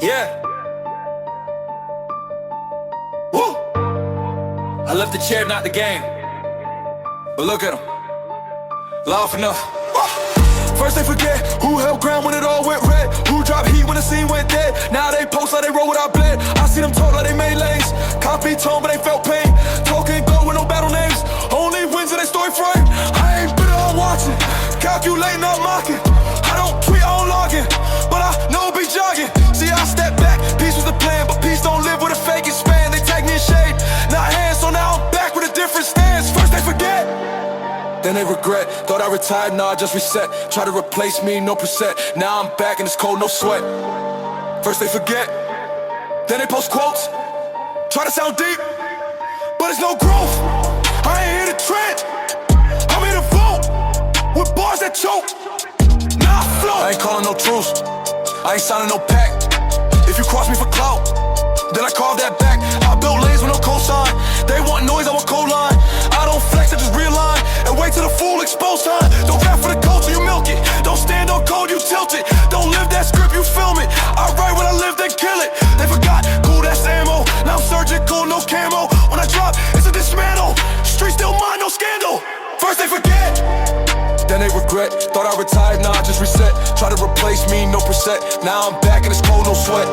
Yeah. Woo. I left the chair, not the game. But look at them, laugh enough. First they forget who held ground when it all went red, who dropped heat when the scene went dead. Now they post like they roll without bled. I see them talk like they made lanes, copy tone but they felt pain. Talking gold with no battle names, only wins in their story frame. I ain't bitter, I'm watching, calculating, not mocking. I don't tweet, I don't log in, but I know be jogging. See I step back, peace was the plan, but peace don't live with a fake span. They tag me in shade, not hands, so now I'm back with a different stance. First they forget, then they regret. Thought I retired, nah, I just reset. Try to replace me, no preset. Now I'm back and it's cold, no sweat. First they forget, then they post quotes. Try to sound deep, but it's no growth. I ain't here to trend, I'm here to vote with bars that choke. Now I float. I ain't calling no truce, I ain't signing no pact. If you cross me for clout, then I carve that back. I build lanes with no cosign. They want noise, I want cold line. I don't flex, I just realign and wait till the full exposed time. Don't rap for the culture, you milk it. Don't stand on code, you tilt it. Don't live that script, you film it. I write what I live, then kill it. They forgot, cool, that's ammo. Now I'm surgical, no camo. When I drop, it's a dismantle. Street still mine, no scandal. First they forget, then they regret. Thought I retired, nah, I just reset. Try to replace me, no preset. Now I'm back and it's cold, no sweat.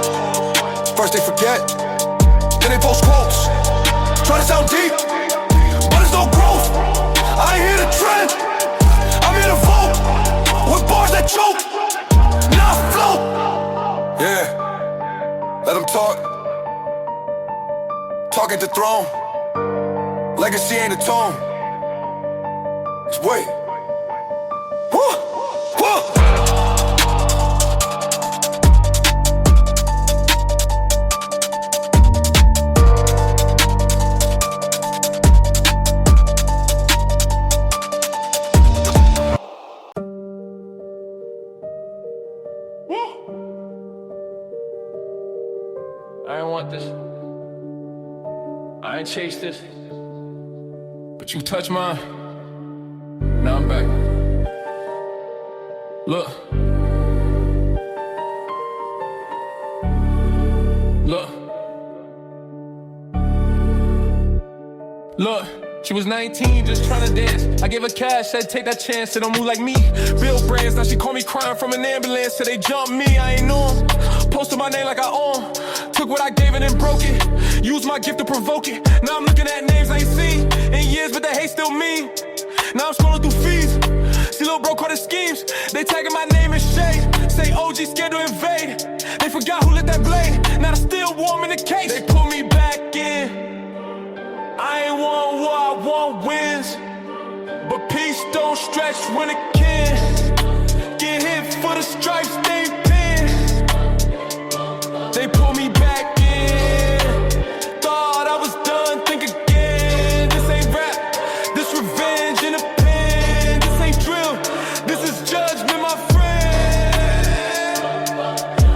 First they forget, then they post quotes. Try to sound deep, but it's no growth. I ain't here to trend, I'm here to vote with bars that choke. Now I float. Yeah, let them talk. Talk at the throne. Legacy ain't a tomb. Just wait. Woo, woo. I ain't want this, I ain't chased this, but you touched mine, now I'm back. Look, look, look. She was 19, just trying to dance. I gave her cash, said take that chance, said don't move like me. Build brands, now she call me crying from an ambulance. Said they jumped me, I ain't know 'em. Posted my name like I own. Took what I gave and then broke it. Used my gift to provoke it. Now I'm looking at names I ain't seen in years, but the hate still mean. Now I'm scrolling through feeds. See little bro caught his schemes. They tagging my name in shade. Say OG scared to invade. They forgot who lit that blade. Now they still warm in the case. They put me back in. I ain't want war, I want wins. But peace don't stretch when it can. Get hit for the stripes, they pin. They pull me back in. Thought I was done, think again. This ain't rap, this revenge in a pen. This ain't drill, this is judgment, my friend.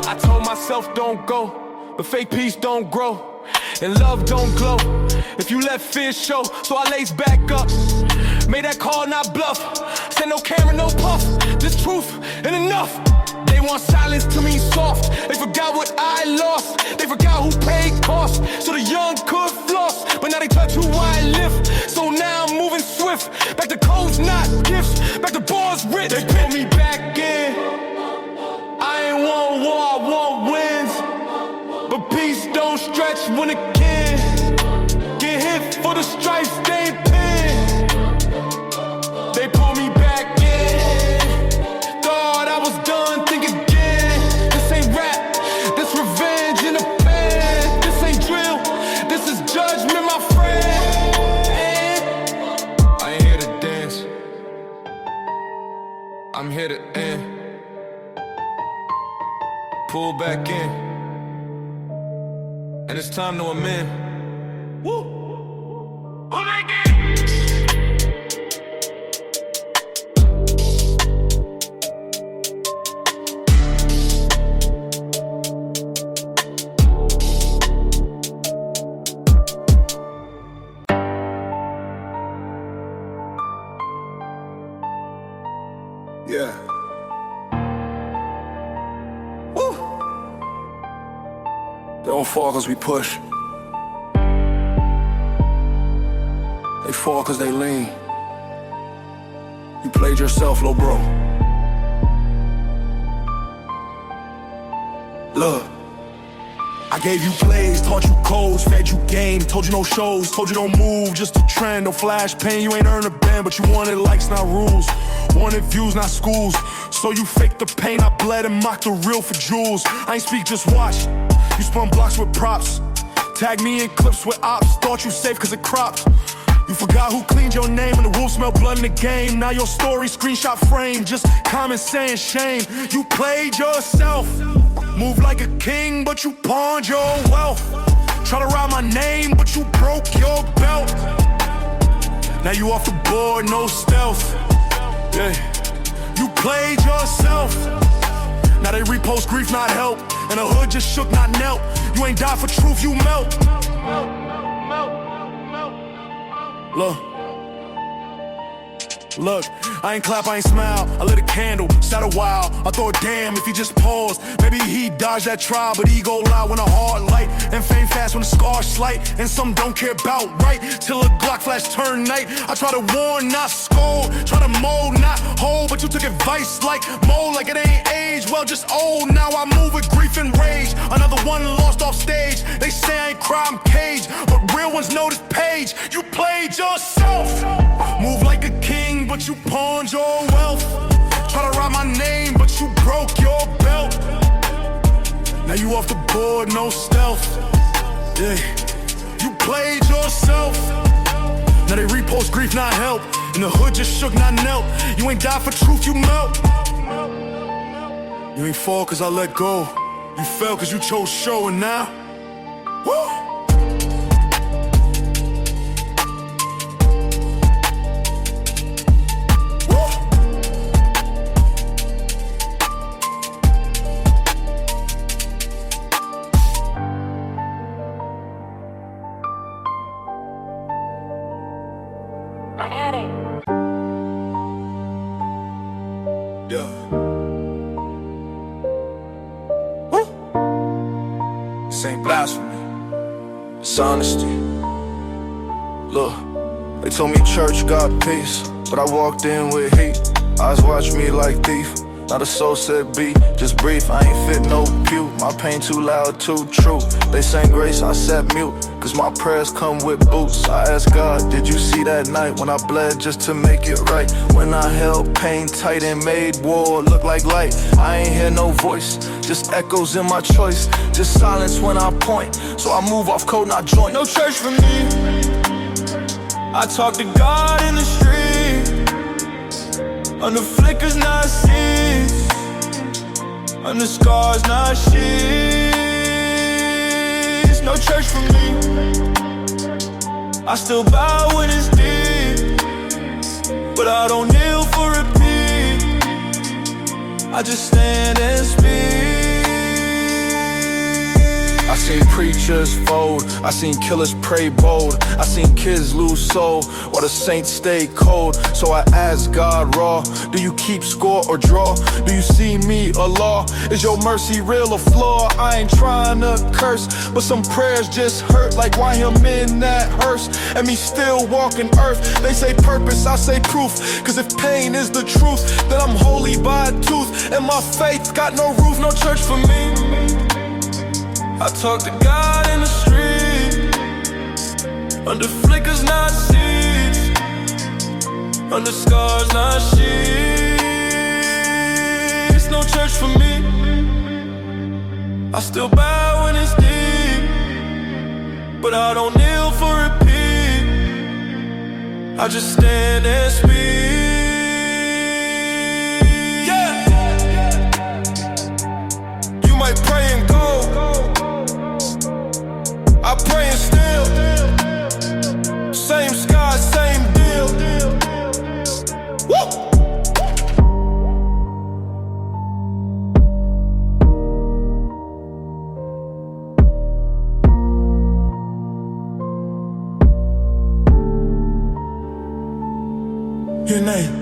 I told myself don't go, but fake peace don't grow. And love don't glow if you let fear show. So I lace back up, made that call, not bluff. Said no camera, no puff, just truth and enough. They want silence to mean soft. They forgot what I lost. They forgot who paid costs, so the young could floss. But now they touch who I lift. So now I'm moving swift. Back to codes, not gifts. Back to bars rich. They put me back in. I ain't want war, I want wins. But peace don't stretch when it can. Get hit for the stripes, they pin. They pull me back in. Thought I was done, think again. This ain't rap, this revenge in a pen. This ain't drill, this is judgment, my friend. I ain't here to dance, I'm here to end. Pull back in. And it's time to amend. Woo! Who make it? Yeah. Woo! They don't fall cause we push. They fall cause they lean. You played yourself, lil' bro. Look, I gave you plays, taught you codes, fed you game, told you no shows, told you don't move, just a trend, no flash pain. You ain't earned a band, but you wanted likes, not rules. Wanted views, not schools. So you faked the pain, I bled and mocked the real for jewels. I ain't speak, just watch. You spun blocks with props. Tag me in clips with ops. Thought you safe cause it cropped. You forgot who cleaned your name and the wolves smell blood in the game. Now your story screenshot frame, just comments saying shame. You played yourself. Move like a king, but you pawned your wealth. Try to ride my name, but you broke your belt. Now you off the board, no stealth. Yeah, you played yourself. Now they repost grief, not help. And the hood just shook, not knelt. You ain't died for truth, you melt. Look, I ain't clap, I ain't smile. I lit a candle, sat a while. I thought, damn, if he just paused, maybe he dodged that trial. But ego loud when a hard light, and fame fast when the scars slight. And some don't care about right, till a Glock flash turn night. I try to warn, not scold, try to mold, not hold. But you took advice like mold, like it ain't age. Well, just old, now I move with grief and rage. Another one lost off stage. They say I ain't cry, I'm caged, but real ones know this page. You played yourself. Move like a king, but you pawned your wealth. Try to write my name, but you broke your belt. Now you off the board, no stealth. Yeah, you played yourself. Now they repost grief, not help. And the hood just shook, not knelt. You ain't died for truth, you melt. You ain't fall cause I let go. You fell cause you chose show, and now woo! Yeah. This ain't blasphemy, it's honesty. Look, they told me church got peace, but I walked in with heat. Eyes watch me like thief. Not a soul said beat, just brief. I ain't fit no pew. My pain too loud, too true. They sang grace, I sat mute, cause my prayers come with boots. I asked God, did you see that night when I bled just to make it right? When I held pain tight and made war look like light. I ain't hear no voice, just echoes in my choice. Just silence when I point, so I move off code, not joint. No church for me. I talk to God in the street, under flickers, not seeds, under scars, not sheets. No church for me. I still bow when it's deep, but I don't kneel for repeat. I just stand and speak. I seen preachers fold, I seen killers pray bold, I seen kids lose soul while the saints stay cold. So I ask God raw, do you keep score or draw? Do you see me a law? Is your mercy real or flaw? I ain't trying to curse, but some prayers just hurt. Like why him in that hearse and me still walking earth? They say purpose, I say proof, cause if pain is the truth, then I'm holy by a tooth, and my faith got no roof, no church for me. I talk to God in the street, under flickers, not seeds, under scars, not sheets. No church for me. I still bow when it's deep, but I don't kneel for repeat. I just stand and speak. Yeah. You might pray and go, I pray and still, same sky, same deal. Woo! Your name.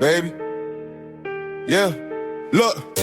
baby. Yeah, look,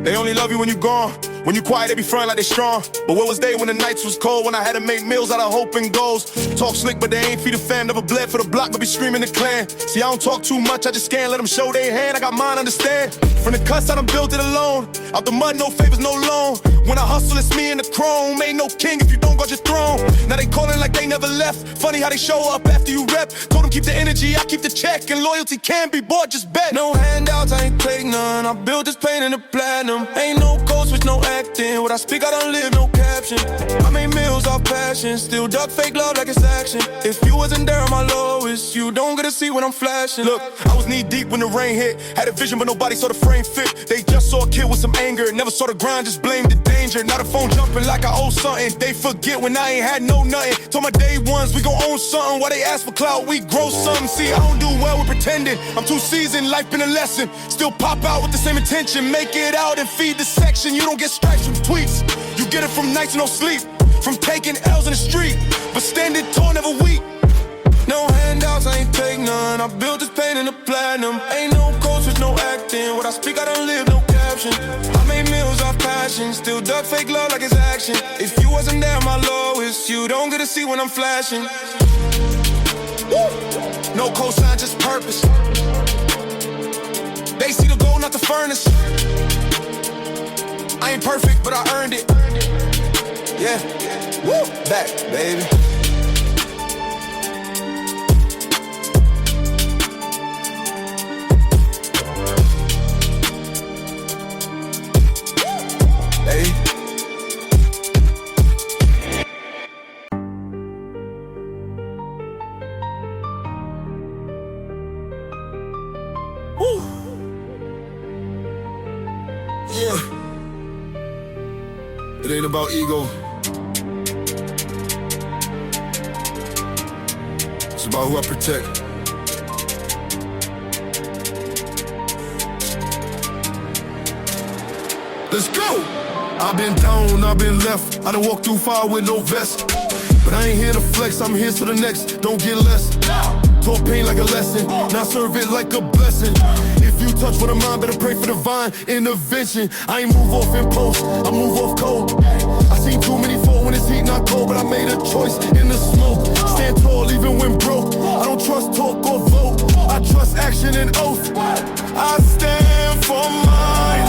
they only love you when you gone. When you quiet, they be frontin' like they strong. But where was they when the nights was cold? When I had to make meals out of hope and goals. Talk slick, but they ain't feed the fam. Never bled for the block, but be screaming the clan. See, I don't talk too much, I just scan. Let them show their hand, I got mine, understand. From the cuts, I done built it alone. Out the mud, no favors, no loan. When I hustle, it's me and the chrome. Ain't no king if you don't got your throne. Now they callin' like they never left. Funny how they show up after you rep. Told them keep the energy, I keep the check. And loyalty can't be bought, just bet. No handouts, I ain't take none. I built this plane in the platinum. Ain't no code switch, no acting. What I speak, I don't live, no caption. I made meals off passion. Still duck fake love like it's action. If you wasn't there at my lowest, you don't get to see when I'm flashing. Look, I was knee deep when the rain hit. Had a vision, but nobody saw the frame fit. They just saw a kid with some anger. Never saw the grind, just blamed the danger. Now the phone jumping like I owe something. They forget when I ain't had no nothing. Told my day ones we gon' own something. While they ask for clout, we grow something. See, I don't do well with pretending. I'm too seasoned, life been a lesson. Still pop out with the same intention. Make it out and feed the section. You don't get strikes from tweets. You get it from nights no sleep. From taking L's in the street. But standing tall, never weak. No handouts, I ain't take none. I built this pain in the platinum. Ain't no coach with no acting. What I speak, I don't live, no caption. I made meals off passion. Still duck fake love like it's action. If you wasn't there at my lowest, you don't get to see when I'm flashing. Woo! No cosign, just purpose. They see the gold, not the furnace. I ain't perfect, but I earned it. Yeah, woo, back, baby. Hey. Woo. Yeah. It ain't about ego. It's about who I protect. Let's go! I've been down, I've been left. I done walked too far with no vest. But I ain't here to flex, I'm here to the next. Don't get less. Talk pain like a lesson, now serve it like a blessing. If you touch with a mind, better pray for divine intervention. I ain't move off impulse, I move off cold. I seen too many fall when it's heat, not cold. But I made a choice in the smoke. Stand tall even when broke. I don't trust talk or vote. I trust action and oath. I stand for mine.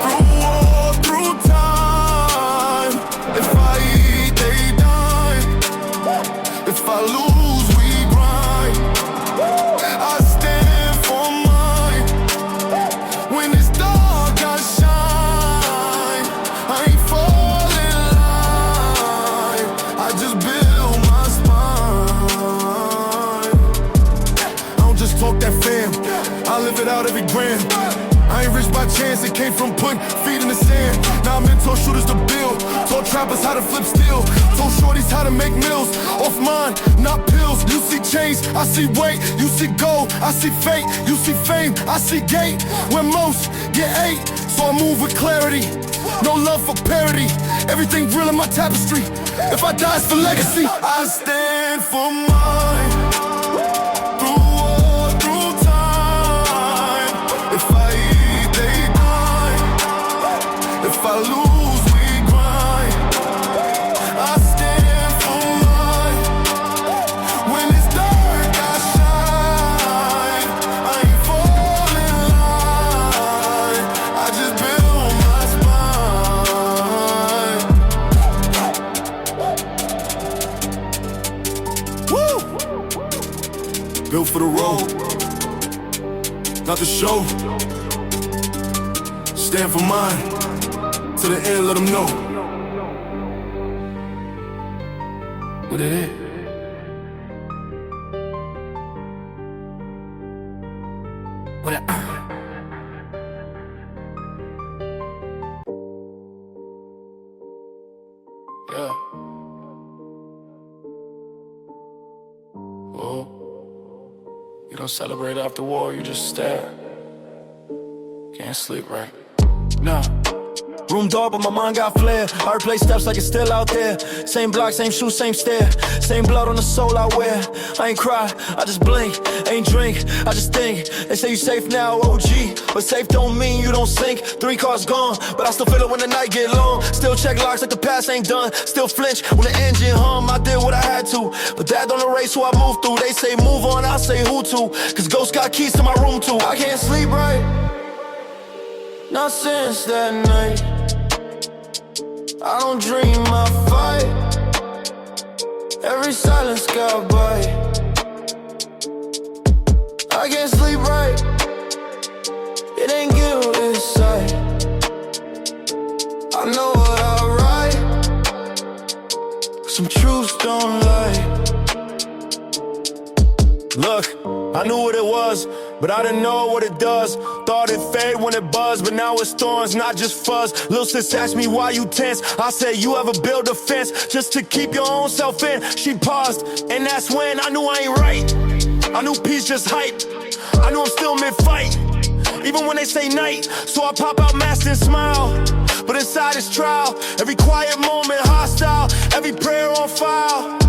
Through war, through time. If I eat, they dine. If I lose, we grind. I stand for mine. When it's dark, I shine. I ain't fall in line. I just build my spine. I don't just talk that fam, I live it out every gram. I ain't rich by chance, it came from putting feet in the sand. Now I'm mentor shooters to build, taught trappers how to flip steel, told shorties how to make meals. Off mine, not pills. You see change, I see weight. You see gold, I see fate. You see fame, I see gate. When most get 8, so I move with clarity. No love for parody, everything real in my tapestry. If I die, it's for legacy. I stand for mine. Through war, through time. If I eat, they die. If I lose, we grind. I stand for mine. When it's dark, I shine. I ain't fall in line. I just build my spine. Woo! Built for the road, not the show. Stand for mine. To the end, let them know. What it is? What it Yeah. Whoa. You don't celebrate after war, you just stare. Can't sleep right. Nah. Room dark, but my mind got flair. I replay steps like it's still out there. Same block, same shoes, same stare. Same blood on the soul I wear. I ain't cry, I just blink. Ain't drink, I just think. They say you safe now, OG, but safe don't mean you don't sink. 3 cars gone, but I still feel it when the night get long. Still check locks like the past ain't done. Still flinch when the engine hum. I did what I had to, but that don't erase who I moved through. They say move on, I say who to, cause ghosts got keys to my room too. I can't sleep right, not since that night. I don't dream, I fight. Every silence got bite. I can't sleep right, it ain't guilt, it's sight. I know what I write, some truths don't lie. Look, I knew what it was, but I didn't know what it does. Thought it fade when it buzzed, but now it's thorns, not just fuzz. Lil' sis asked me why you tense. I said you ever build a fence just to keep your own self in. She paused, and that's when I knew I ain't right. I knew peace just hype, I knew I'm still mid-fight, even when they say night. So I pop out masked and smile, but inside it's trial. Every quiet moment hostile, every prayer on file.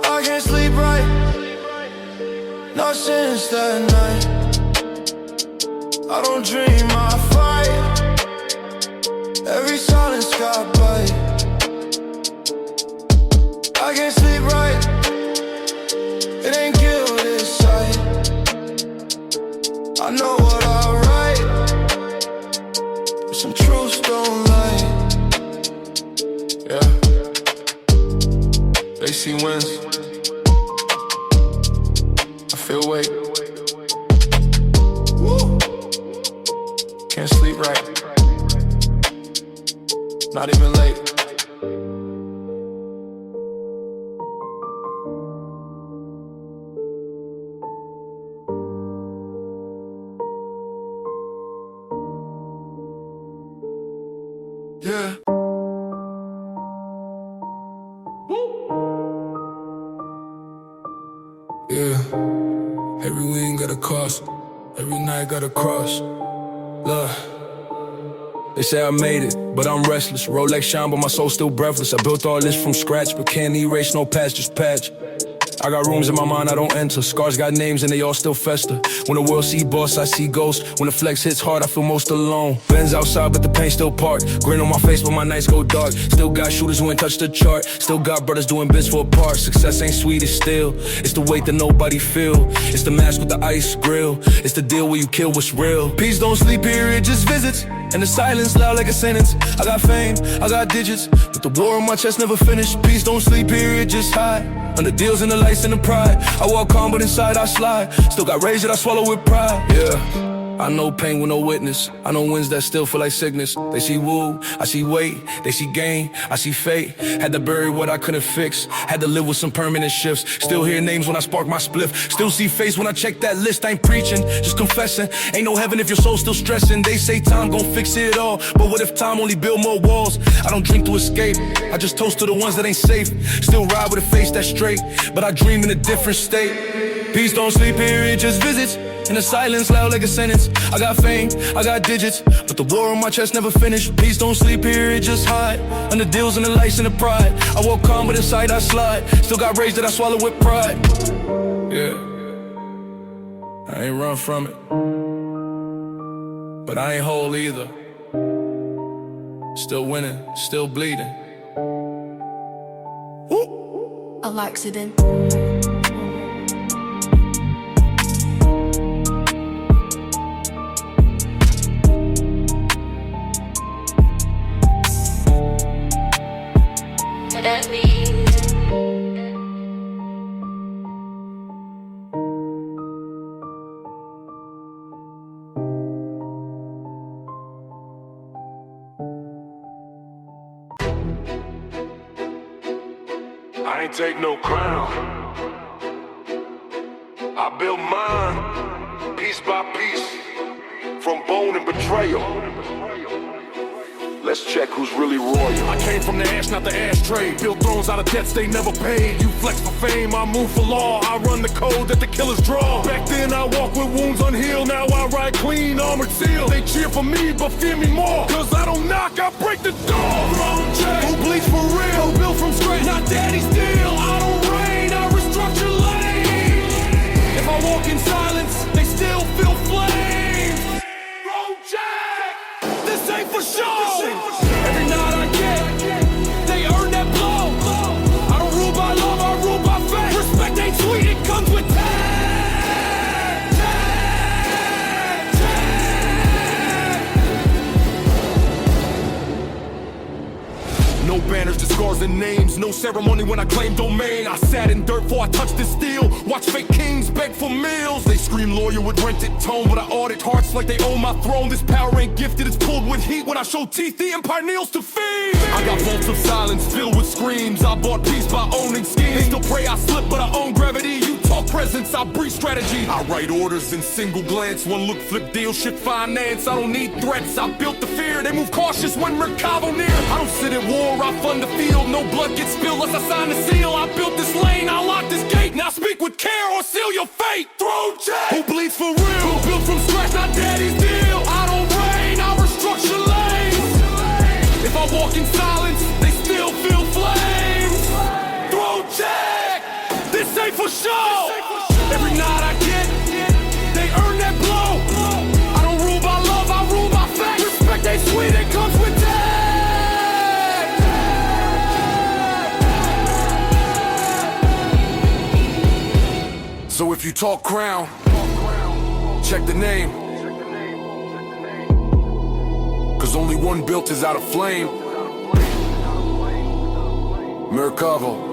I can't sleep right, not since that night. I don't dream, I fight. Every silence got bite. I can't sleep right, it ain't guilt, it's sight. I know what I write, but some truths don't lie. Yeah, they see wins, I feel weight. Can't sleep right, not even late. Yeah. Yeah, every win got a cost, every night got a cross. Look, they say I made it, but I'm restless. Rolex shine, but my soul's still breathless. I built all this from scratch, but can't erase no past, just patch. I got rooms in my mind I don't enter. Scars got names and they all still fester. When the world see boss, I see ghosts. When the flex hits hard, I feel most alone. Benz outside, but the paint still parked. Grin on my face, but my nights go dark. Still got shooters who ain't touched the chart. Still got brothers doing bits for a part. Success ain't sweet, it's still. It's the weight that nobody feel. It's the mask with the ice grill. It's the deal where you kill what's real. Peace don't sleep here, it just visits. And the silence loud like a sentence. I got fame, I got digits, but the war on my chest never finished. Peace don't sleep here, it just hide. Under deals and the lights and the pride. I walk calm, but inside I slide. Still got rage that I swallow with pride. Yeah, I know pain with no witness. I know winds that still feel like sickness. They see woo, I see weight. They see gain, I see fate. Had to bury what I couldn't fix. Had to live with some permanent shifts. Still hear names when I spark my spliff. Still see face when I check that list. I ain't preaching, just confessing. Ain't no heaven if your soul's still stressing. They say time gon' fix it all, but what if time only build more walls? I don't drink to escape, I just toast to the ones that ain't safe. Still ride with a face that's straight, but I dream in a different state. Peace don't sleep here, it just visits. In the silence, loud like a sentence. I got fame, I got digits, but the war on my chest never finished. Peace don't sleep here, it just hide. Under deals and the lights and the pride. I walk calm, but inside I slide. Still got rage that I swallow with pride. Yeah, I ain't run from it, but I ain't whole either. Still winning, still bleeding. An accident. I ain't take no crown. I built mine, piece by piece, from bone and betrayal. Let's check who's really royal. I came from the ash, not the ashtray. Built thrones out of debts they never paid. You flex for fame, I move for law. I run the code that the killers draw. Back then I walk with wounds unhealed. Now I ride clean, armored seal. They cheer for me, but fear me more. Cause I don't knock, I break the door. Thronecheck, who bleeds for real? Who built from scratch, not daddy's deal. I don't reign, I restructure lanes. If I walk in silence, they still feel flames. Thronecheck, this ain't for show. Every night I get, they earn that blow. I don't rule by love, I rule by fact. Respect ain't sweet, it comes with tag. No banners, just scars and names. No ceremony when I claim domain. I sat in dirt before I touched this steel. Watch fake kings beg for meals. They scream lawyer with rented tone, but I audit hearts like they own my throne. This power ain't gifted, it's pulled with heat. When I show teeth, the empire kneels to feed. I got vaults of silence filled with screams. I bought peace by owning schemes. They still pray I slip, but I own gravity. You talk presence, I breathe strategy. I write orders in single glance. One look, flip deal, shit finance. I don't need threats, I built the fear. They move cautious when Mercado near. I don't sit at war, I fund the field. No blood gets spilled unless I sign the seal. I built this lane, I lock this gate. Now speak with care or seal your fate. Thronecheck, who bleeds for real? Who built from scratch, not daddy's deal. I don't reign, I restructure lanes. If I walk in silence, they still feel flames. Thronecheck, this ain't for show. Every night I get, they earn that blow. I don't rule by love, I rule by fact. Respect ain't sweet, it comes with tag. So if you talk crown, check the name. Cause only one built is out of flame. Mercado.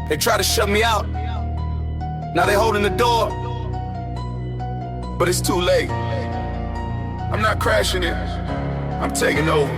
They try to shut me out. Now they holding the door. But it's too late. I'm not crashing it. I'm taking over.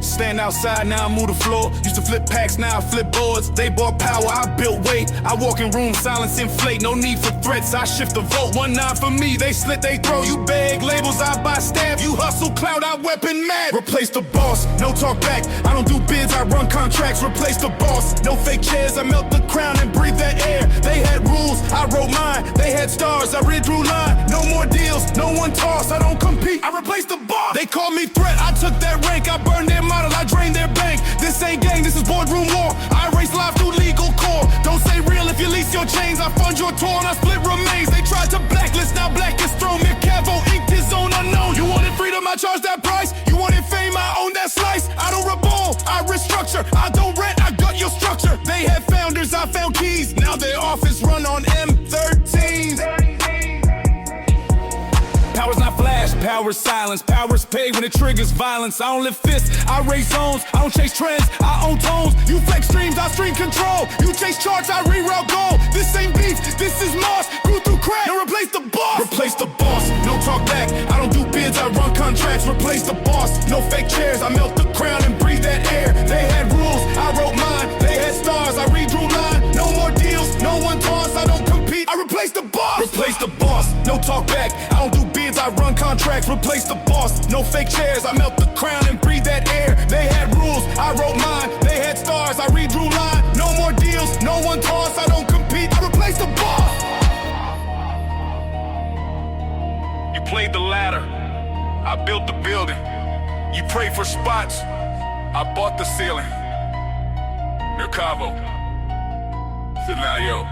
Stand outside, now I move the floor. Used to flip packs, now I flip boards. They bought power, I built weight. I walk in rooms, silence inflate. No need for threats, I shift the vote. 1-9 for me, they slit, they throw. You beg labels, I buy stab. You hustle, clout, I weapon mad. Replace the boss, no talk back. I don't do bids, I run contracts. Replace the boss, no fake chairs. I melt the crown and breathe that air. They had rules, I wrote mine. They had stars, I read through line. No more deals, no one toss. I don't compete, I replace the boss. They called me threat, I took that rank. I burned their model, I drained their bank. This ain't gang, this is boardroom war. I race live through legal core. Don't say real if you lease your chains. I fund your tour and I split remains. They tried to blacklist, now black is thrown. Mercado inked his own unknown. You wanted freedom, I charge that price. You wanted fame, I own that slice. I don't reborn, I restructure. I don't rent, I gut your structure. They had founders, I found keys. Now their office run on M13. Power's not flash, power's silence. Power's paid when it triggers violence. I don't lift fists, I raise zones. I don't chase trends, I own tones. You flex streams, I stream control. You chase charts, I reroute gold. This ain't beef, this is moss. Grew through crack, now replace the boss. Replace the boss, no talk back. I don't do bids, I run contracts. Replace the boss, no fake chairs. I melt the crown and breathe that air. They had rules, I wrote mine. They had stars, I redrew line. No more deals, no one toss. I don't compete, I replace the boss. Replace the boss, no talk back. I don't do bids, I run contracts. Replace the boss, no fake chairs. I melt the crown and breathe that air. They had rules, I wrote mine. They had stars, I redrew line. No more deals, no one toss. I don't compete, I replace the boss. You played the ladder, I built the building. You prayed for spots, I bought the ceiling. Mercado, Scenario.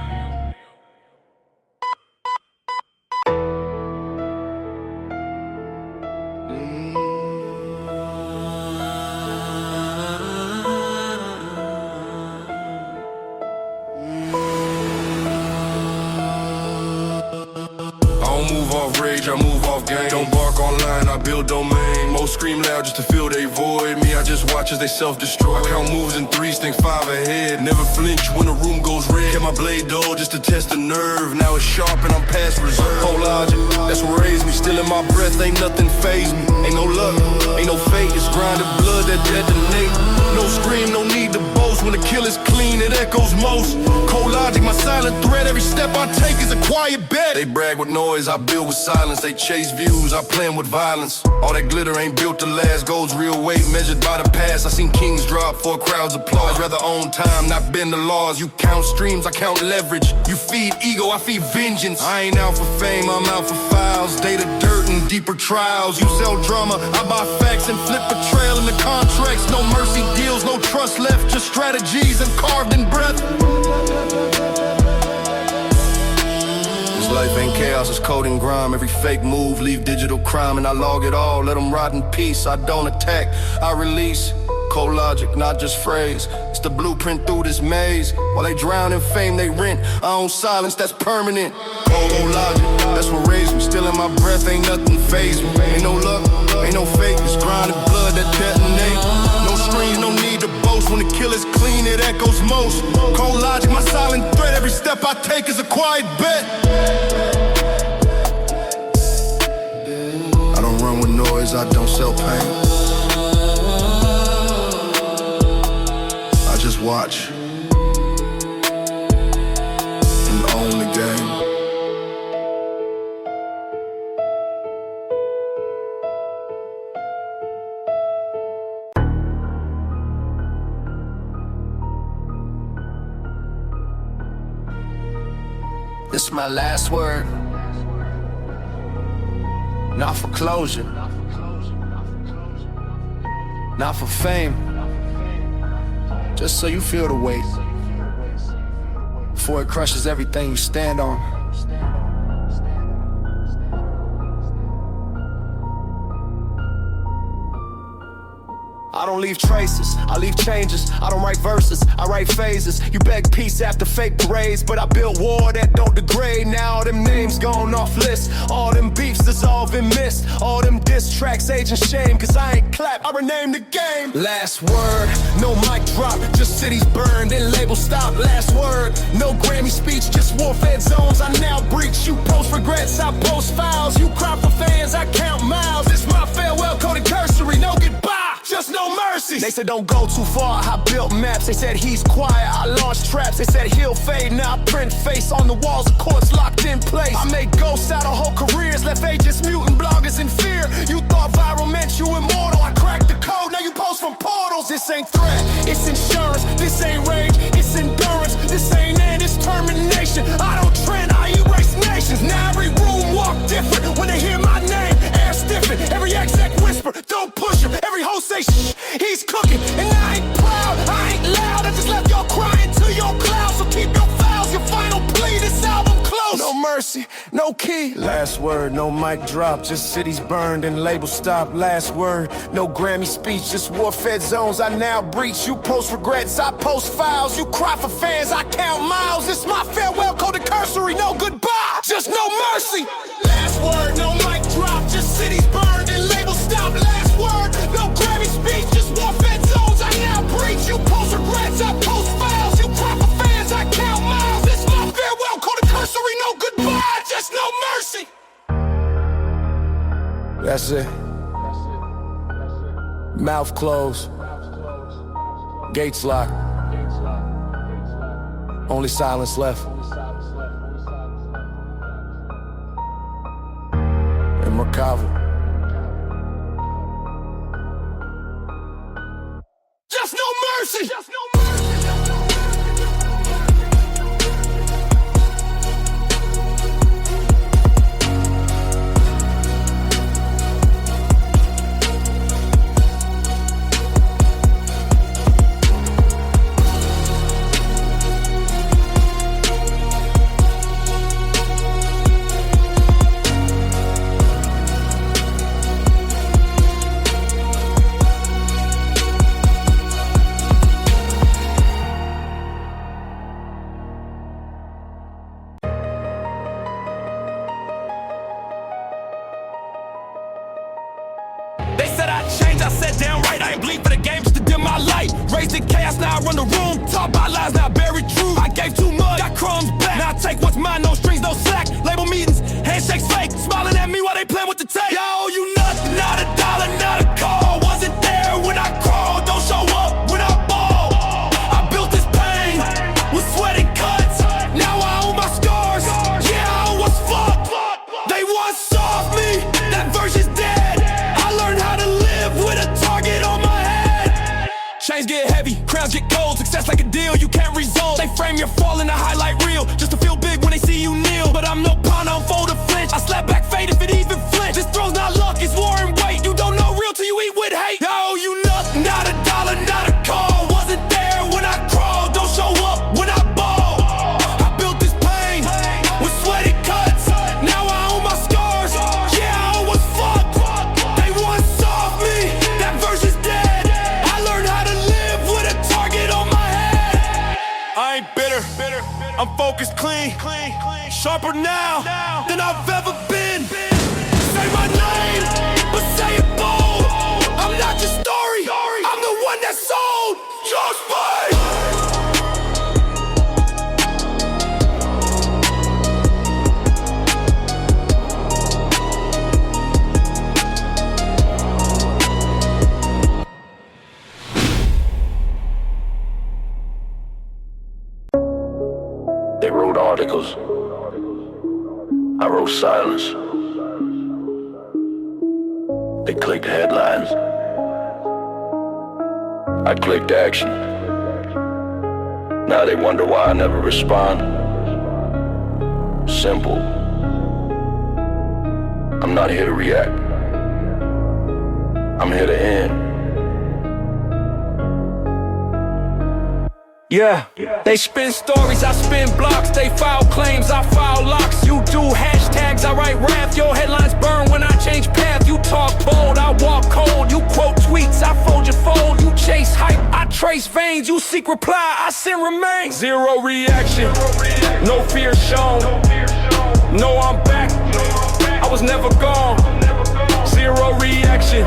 don't move off rage, I move off game. Don't bark online, I build domain. Most scream loud just to fill they void. Me, I just watch as they self-destroy. I count moves in threes, think five ahead. Never flinch when the room goes red. Kept my blade dull just to test the nerve. Now it's sharp and I'm past reserve. Whole logic, that's what raised me. Still in my breath, ain't nothing faze me. Ain't no luck, ain't no fate. It's grinded blood that detonate. No scream, no need to boast. When the kill is clean, it echoes most. Cold logic, my silent threat. Every step I take is a quiet bet. They brag with noise, I build with silence. They chase views, I plan with violence. All that glitter ain't built to last. Gold's real weight measured by the past. I seen kings drop for a crowd's applause. Rather own time, not bend the laws. You count streams, I count leverage. You feed ego, I feed vengeance. I ain't out for fame, I'm out for files. Data, dirt, and deeper trials. You sell drama, I buy facts and flip betrayal in the contracts. No mercy deals, no trust left. Just strategies and carved in breath. This life ain't chaos, it's code and grime. Every fake move, leave digital crime. And I log it all, let them rot in peace. I don't attack, I release. Cold logic, not just phrase. It's the blueprint through this maze. While they drown in fame, they rent. I own silence, that's permanent. Cold logic, that's what raised me. Still in my breath, ain't nothing faze me. Ain't no luck, ain't no fake. It's grinding blood that detonate. No screams, no need to boast. When the kill is clean, it echoes most. Cold logic, my silent threat. Every step I take is a quiet bet. I don't run with noise, I don't sell pain. I just watch and own the game. This is my last word. Not for closure, not for fame. Just so you feel the weight before it crushes everything you stand on. I don't leave traces, I leave changes. I don't write verses, I write phases. You beg peace after fake parades, but I build war that don't degrade. Now all them names gone off list. All them beefs dissolve and missed. All them diss tracks aging shame. Cause I ain't clap, I rename the game. Last word, no mic drop. Just cities burned and labels stop. Last word, no Grammy speech. Just war-fed zones I now breach. You post regrets, I post files. You cry for fans, I count miles. It's my farewell coded cursory, no goodbye, just no mercy. They said don't go too far, I built maps. They said he's quiet, I launched traps. They said he'll fade, now I print face on the walls of courts locked in place. I made ghosts out of whole careers, left agents mutant bloggers in fear. You thought viral meant you immortal, I cracked the code, now you post from portals. This ain't threat, it's insurance. This ain't rage, it's endurance. This ain't end, it's termination. I don't trend, I erase nations. Now every room walk different when they hear my name. Air stiffen, every exec whisper, don't push him. Every host say shh, he's cooking. And I ain't proud, I ain't loud. I just left y'all crying to your cloud. So keep your files, your final plea. This album close. No mercy, no key. Last word, no mic drop. Just cities burned and labels stopped. Last word, no Grammy speech. Just war-fed zones I now breach. You post regrets, I post files. You cry for fans, I count miles. It's my farewell coded cursory. No goodbye, just no mercy. Last word, no mic drop. Just cities burned and labels stopped. Last word, no Grammy speech. Just war-fed zones I now breach. You post regrets, I post files. You cry for fans, I count miles. It's my farewell coded cursory. No goodbye, just no mercy. That's it. Mouth closed, gates locked, only silence left. And Merkava. Just no mercy! Just no mercy! sat down right, I ain't bleed for the game just to dim my light. Raised in chaos, now I run the room. Talk about lies, now I bury truth. I gave too much, got crumbs back. Now I take what's mine, no strings, no slack. Label meetings, handshakes fake. Smiling at me while they playing with the tape. I owe you nothing, not a dollar, not a call. Wasn't there when I crawled, don't show up when I ball. I built this pain with sweat and cuts. Now I own my scars, yeah, I was fucked. They once saw me, that version's dead. I learned how to live with a target on my head. Chains get heavy, crowns get cold. Success like a deal, you can't resolve. They frame your fall in a highlight reel just to feel big when they see you kneel. But I'm no pawn, I don't fold or flinch. I slap back fate if it even flinch. This throw's not luck, it's war and weight. You don't know real till you eat with hate. I owe you nothing, not a dollar, not a call. Wasn't there when I crawled, don't show up when I ball. I built this pain with sweaty cuts. Now I own my scars, yeah, I was fucked. They once saw me, that version's dead. I learned how to live with a target on my head. I ain't bitter, I'm focused, clean, sharper now than I've ever been. Say my name, but say it bold. I'm not your story, I'm the one that sold. Just play. They wrote articles. I wrote silence. They clicked headlines. I clicked action. Now they wonder why I never respond. Simple. I'm not here to react. I'm here to end. Yeah, they spin stories, I spin blocks. They file claims, I file locks. You do hashtags, I write rap. Your headlines burn when I change path. You talk bold, I walk cold. You quote tweets, I fold your fold. You chase hype, I trace veins. You seek reply, I send remains. Zero reaction, no fear shown. No, I'm back, I was never gone. Zero reaction,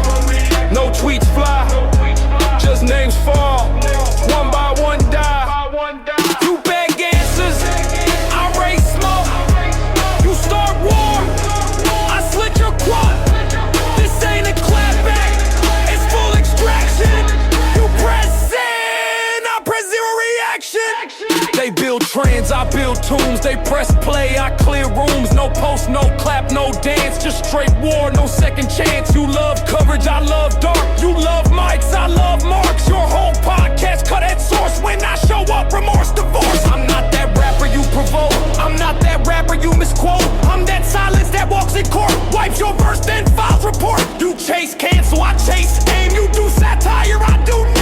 no tweets fly. Just names fall, one by one die. You beg answers, I raise smoke. You start war, I slit your quad. This ain't a clapback, it's full extraction. You press in, I press zero reaction. They build trends, I build tunes. They press play, I clear rooms. No post, no clap, no dance. Just straight war, no second chance. You love coverage, I love dark. You love mics, I love marks. Your whole podcast cut at source. When I show up, remorse, divorce. I'm not that rapper you provoke. I'm not that rapper you misquote. I'm that silence that walks in court. Wipes your verse, then files report. You chase cancel, I chase aim. You do satire, I do name.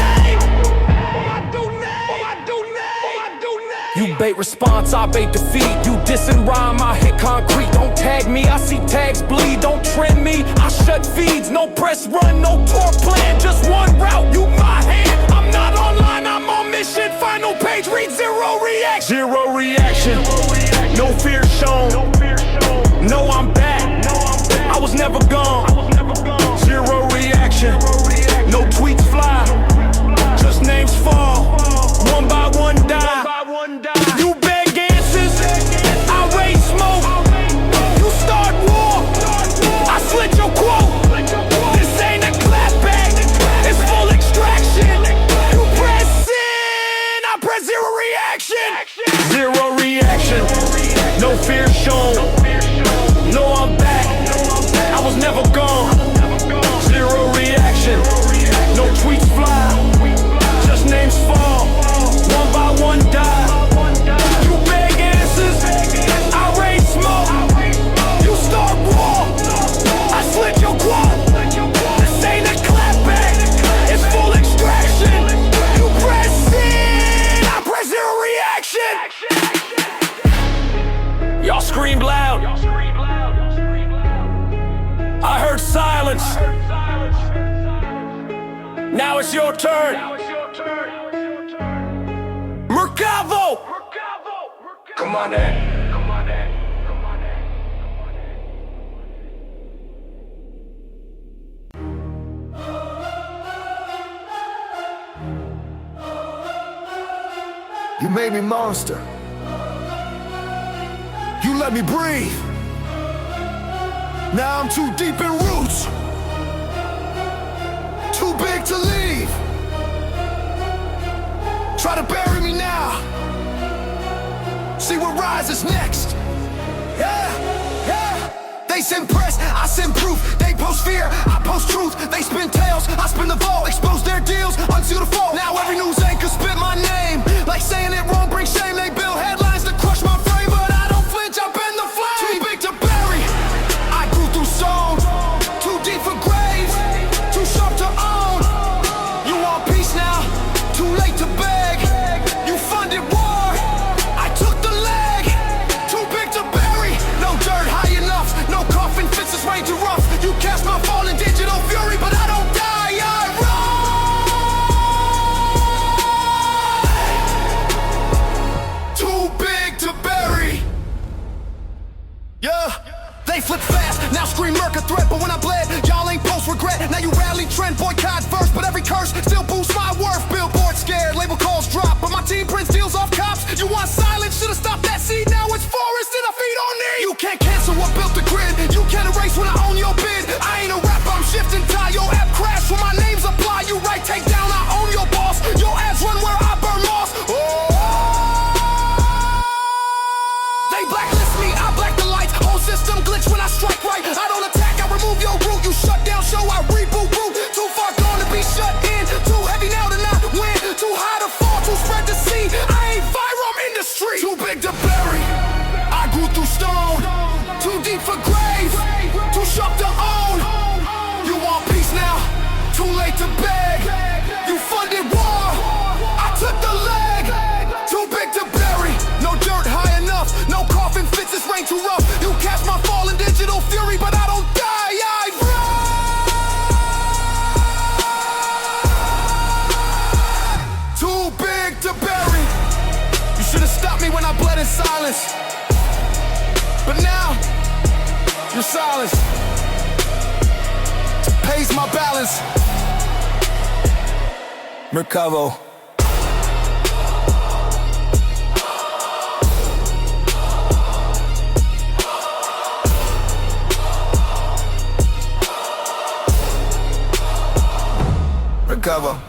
You bait response, I bait defeat. You diss and rhyme, I hit concrete. Don't tag me, I see tags bleed. Don't trend me, I shut feeds. No press run, no tour plan. Just one route, you my hand. I'm not online, I'm on mission. Final page, read zero reaction. Zero reaction, no fear shown. No, I'm back, I was never gone. Zero reaction, no tweets fly. Just names fall, one by one die. You beg answers, I raise smoke. You start war, I slit your quote. This ain't a clapback, it's full extraction. You press in, I press zero reaction. Zero reaction, no fear shown. No, I'm back, I was never gone. Zero reaction, no tweets fly. Just names fall, one by one die. You beg answers, I raise smoke. You start war, I slit your quote. This ain't a clapback, it's full extraction. You press in, I press zero reaction. Y'all screamed loud, I heard silence. Now it's your turn. Mercavo! Come on in. Come on in. Come on in. Come on in. You made me monster. You let me breathe. Now I'm too deep in roots, too big to leave. Try to bury me now, see what rises next. Yeah, yeah. They send press, I send proof. They post fear, I post truth. They spin tails, I spin the vault. Expose their deals, unseal the fault. Now every news anchor spit my name, like saying it wrong brings shame. They build headlines to crush my frame, but I don't flinch, I bend the flame. Too big to bury, I grew through stone. Too deep for graves, too sharp to own. You want peace now, too late to beg. You funded war, I took the leg. Too big to bury, no dirt high enough. No coffin fits this way too rough. You cast my fall in digital fury, but I don't die, I run. Too big to bury. Yeah, they flip fast, now scream murk a threat. But when I bled, y'all ain't post regret. Now you rally trend, boycott first, but every curse still boosts my worth. Billboard scared, label calls drop, but my team prints deals off cops. You want silence, should've stopped that seed. Now it's forest and a feet on knee. You can't cancel what built the grid. You can't erase when I own your bid. I ain't a rapper, I'm shifting tie. Your app crash when my name's apply. You right, take down, I own your boss. Your ads run where I burn moss. Oh. They blacklist me, I black the lights. Whole system glitch when I strike right. I don't attack, I remove your root. You shut down, show I reboot root. Too far gone to be shut in. Too heavy now to not win. Too high to fall, too spread to see. I ain't firearm industry. Too big to bury, I grew through stone. Too deep for grave, too sharp to own. You want peace now, too late to beg. You funded war, I took the leg. Too big to bury, no dirt high enough. No coffin fits this rain too rough. You catch my fall in digital fury, but I don't die, I run. Too big to bury. You should've stopped me when I bled in silence, but now your silence pays my balance. Mercavo. Mercavo.